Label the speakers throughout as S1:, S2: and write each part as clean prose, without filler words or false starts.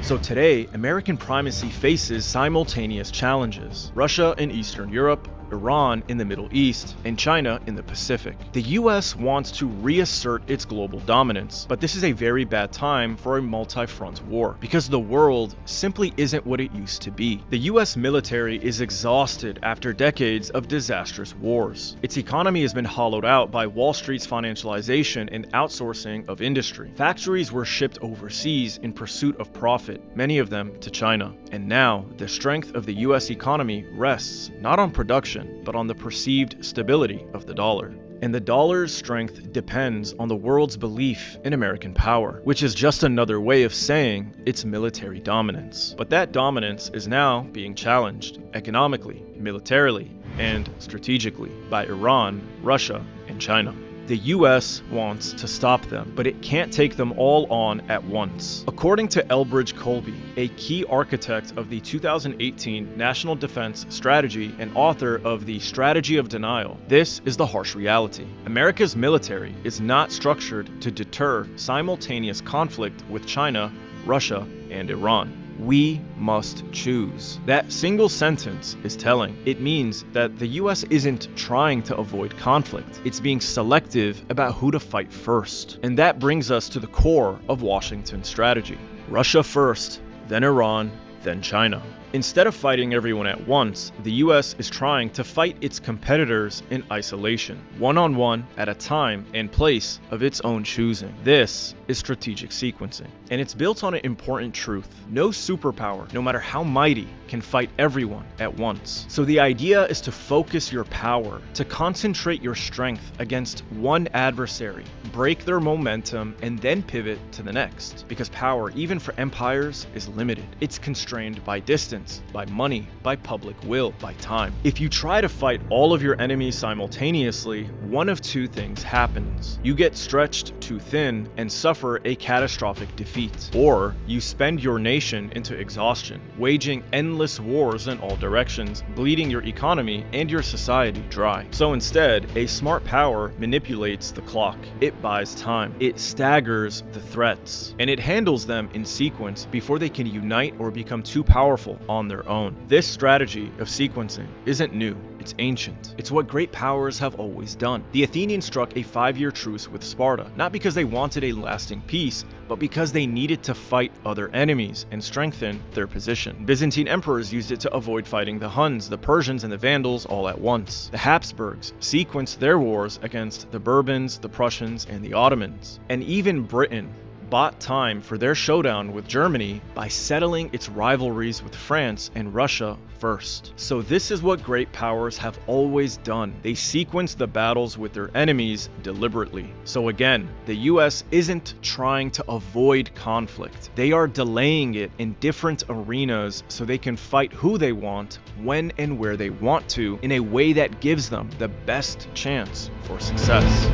S1: So today, American primacy faces simultaneous challenges: Russia in Eastern Europe, Iran in the Middle East, and China in the Pacific. The US wants to reassert its global dominance, but this is a very bad time for a multi-front war, because the world simply isn't what it used to be. The US military is exhausted after decades of disastrous wars. Its economy has been hollowed out by Wall Street's financialization and outsourcing of industry. Factories were shipped overseas in pursuit of profit, many of them to China. And now, the strength of the US economy rests not on production, but on the perceived stability of the dollar. And the dollar's strength depends on the world's belief in American power, which is just another way of saying its military dominance. But that dominance is now being challenged economically, militarily, and strategically by Iran, Russia, and China. The US wants to stop them, but it can't take them all on at once. According to Elbridge Colby, a key architect of the 2018 National Defense Strategy and author of The Strategy of Denial, this is the harsh reality. America's military is not structured to deter simultaneous conflict with China, Russia, and Iran. We must choose. That single sentence is telling. It means that the US isn't trying to avoid conflict. It's being selective about who to fight first. And that brings us to the core of Washington's strategy. Russia first, then Iran, then China. Instead of fighting everyone at once, the US is trying to fight its competitors in isolation, one-on-one at a time and place of its own choosing. This is strategic sequencing, and it's built on an important truth. No superpower, no matter how mighty, can fight everyone at once. So the idea is to focus your power, to concentrate your strength against one adversary, break their momentum, and then pivot to the next. Because power, even for empires, is limited. It's constrained by distance, by money, by public will, by time. If you try to fight all of your enemies simultaneously, one of two things happens. You get stretched too thin and suffer a catastrophic defeat. Or you spend your nation into exhaustion, waging endless wars in all directions, bleeding your economy and your society dry. So instead, a smart power manipulates the clock. It buys time. It staggers the threats. And it handles them in sequence before they can unite or become too powerful on their own. This strategy of sequencing isn't new. It's ancient. It's what great powers have always done. The Athenians struck a 5-year truce with Sparta, not because they wanted a lasting peace, but because they needed to fight other enemies and strengthen their position. Byzantine emperors used it to avoid fighting the Huns, the Persians, and the Vandals all at once. The Habsburgs sequenced their wars against the Bourbons, the Prussians, and the Ottomans. And even Britain bought time for their showdown with Germany by settling its rivalries with France and Russia first. So this is what great powers have always done. They sequence the battles with their enemies deliberately. So again, the US isn't trying to avoid conflict. They are delaying it in different arenas so they can fight who they want, when and where they want to, in a way that gives them the best chance for success.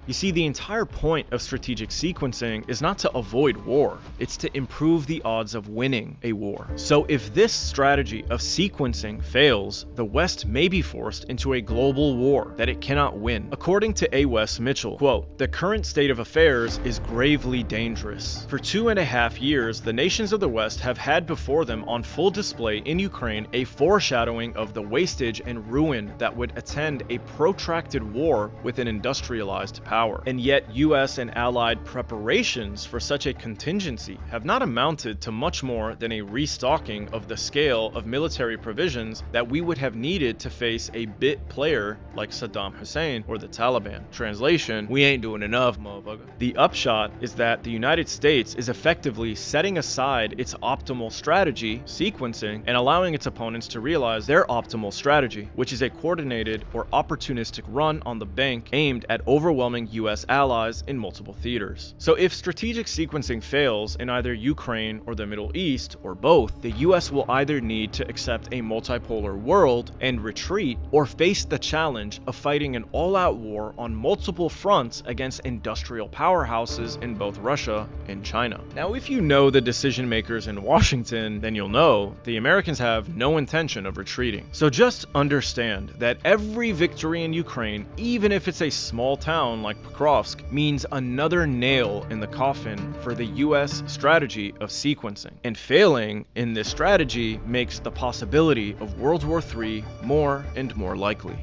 S1: You see, the entire point of strategic sequencing is not to avoid war, it's to improve the odds of winning a war. So if this strategy of sequencing fails, the West may be forced into a global war that it cannot win. According to A. Wes Mitchell, quote, "The current state of affairs is gravely dangerous. For 2.5 years, the nations of the West have had before them on full display in Ukraine a foreshadowing of the wastage and ruin that would attend a protracted war with an industrialized power. And yet US and allied preparations for such a contingency have not amounted to much more than a restocking of the scale of military provisions that we would have needed to face a bit player like Saddam Hussein or the Taliban. Translation, we ain't doing enough, motherfucker." The upshot is that the United States is effectively setting aside its optimal strategy, sequencing, and allowing its opponents to realize their optimal strategy, which is a coordinated or opportunistic run on the bank aimed at overwhelming US allies in multiple theaters. So if strategic sequencing fails in either Ukraine or the Middle East, or both, the US will either need to accept a multipolar world and retreat, or face the challenge of fighting an all-out war on multiple fronts against industrial powerhouses in both Russia and China. Now, if you know the decision makers in Washington, then you'll know the Americans have no intention of retreating. So just understand that every victory in Ukraine, even if it's a small town like like Pokrovsk means another nail in the coffin for the US strategy of sequencing. And failing in this strategy makes the possibility of World War III more and more likely.